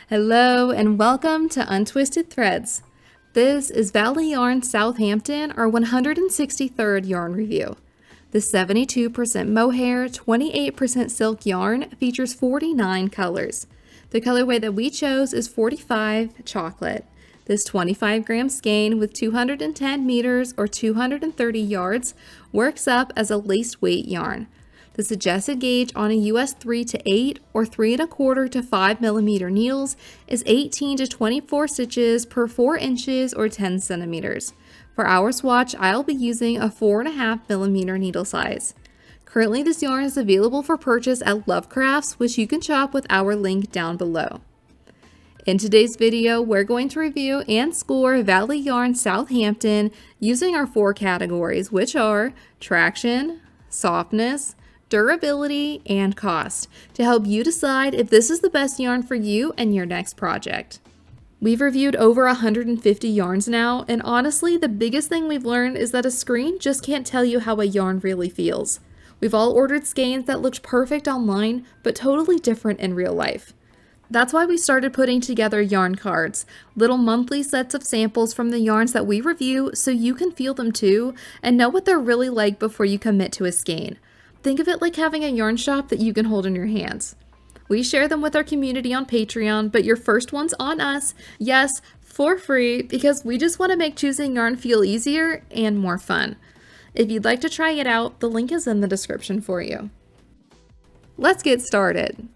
Hello and welcome to Untwisted Threads. This is Valley Yarn Southampton, our 163rd yarn review. The 72% mohair, 28% silk yarn features 49 colors. The colorway that we chose is 45 chocolate. This 25-gram skein with 210 meters or 230 yards works up as a lace weight yarn. The suggested gauge on a US 3 to 8 or 3 1/4 to 5 millimeter needles is 18 to 24 stitches per 4 inches or 10 centimeters. For our swatch, I'll be using a 4.5 millimeter needle size. Currently, this yarn is available for purchase at Lovecrafts, which you can shop with our link down below. In today's video, we're going to review and score Valley Yarn Southampton using our 4 categories, which are traction, softness, durability, and cost, to help you decide if this is the best yarn for you and your next project. We've reviewed over 150 yarns now, and honestly, the biggest thing we've learned is that a screen just can't tell you how a yarn really feels. We've all ordered skeins that looked perfect online, but totally different in real life. That's why we started putting together yarn cards, little monthly sets of samples from the yarns that we review so you can feel them too and know what they're really like before you commit to a skein. Think of it like having a yarn shop that you can hold in your hands. We share them with our community on Patreon, but your first one's on us, yes, for free, because we just want to make choosing yarn feel easier and more fun. If you'd like to try it out, the link is in the description for you. Let's get started.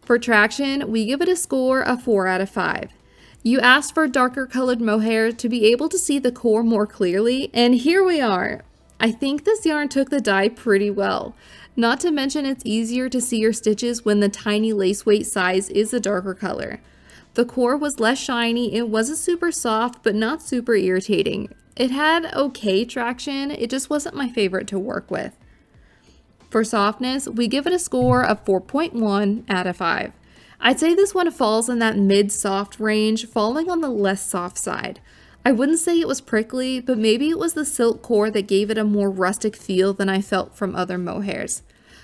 For traction, we give it a score of 4 out of 5. You asked for darker colored mohair to be able to see the core more clearly, and here we are. I think this yarn took the dye pretty well. Not to mention it's easier to see your stitches when the tiny lace weight size is a darker color. The core was less shiny, it wasn't super soft, but not super irritating. It had okay traction, it just wasn't my favorite to work with. For softness, we give it a score of 4.1 out of 5. I'd say this one falls in that mid-soft range, falling on the less soft side. I wouldn't say it was prickly, but maybe it was the silk core that gave it a more rustic feel than I felt from other mohairs.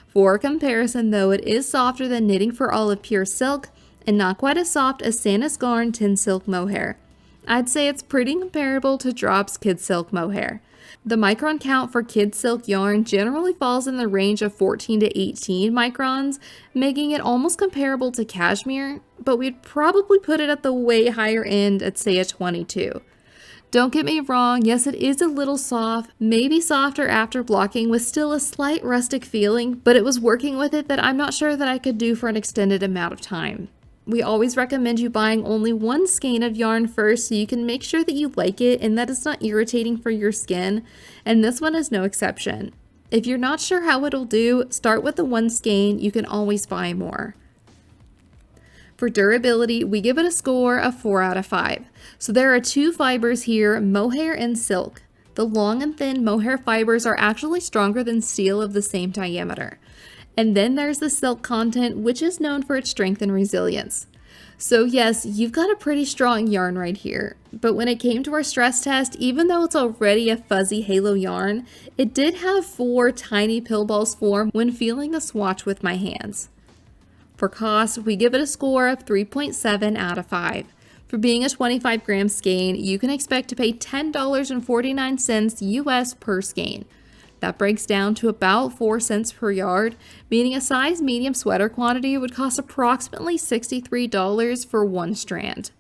For comparison though, it is softer than Knitting for Olive Pure Silk and not quite as soft as Santa's Garn Tin Silk Mohair. I'd say it's pretty comparable to Drop's Kid Silk Mohair. The micron count for Kid Silk yarn generally falls in the range of 14 to 18 microns, making it almost comparable to cashmere, but we'd probably put it at the way higher end at say a 22. Don't get me wrong, yes it is a little soft, maybe softer after blocking with still a slight rustic feeling, but it was working with it that I'm not sure that I could do for an extended amount of time. We always recommend you buying only one skein of yarn first so you can make sure that you like it and that it's not irritating for your skin, and this one is no exception. If you're not sure how it'll do, start with the one skein, you can always buy more. For durability, we give it a score of 4 out of 5. So there are 2 fibers here, mohair and silk. The long and thin mohair fibers are actually stronger than steel of the same diameter. And then there's the silk content, which is known for its strength and resilience. So yes, you've got a pretty strong yarn right here. But when it came to our stress test, even though it's already a fuzzy halo yarn, it did have 4 tiny pill balls form when feeling the swatch with my hands. For cost, we give it a score of 3.7 out of 5. For being a 25-gram skein, you can expect to pay $10.49 US per skein. That breaks down to about 4 cents per yard, meaning a size medium sweater quantity would cost approximately $63 for 1 strand.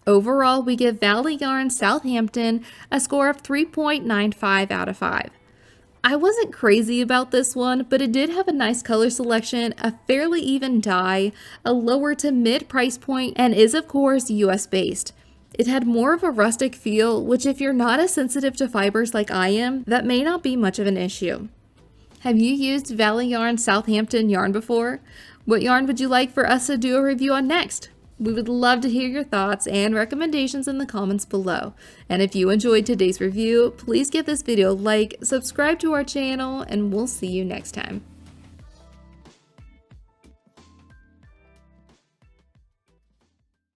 Overall, we give Valley Yarn Southampton a score of 3.95 out of 5. I wasn't crazy about this one, but it did have a nice color selection, a fairly even dye, a lower to mid price point, and is of course US based. It had more of a rustic feel, which if you're not as sensitive to fibers like I am, that may not be much of an issue. Have you used Valley Yarn Southampton yarn before? What yarn would you like for us to do a review on next? We would love to hear your thoughts and recommendations in the comments below. And if you enjoyed today's review, please give this video a like, subscribe to our channel, and we'll see you next time.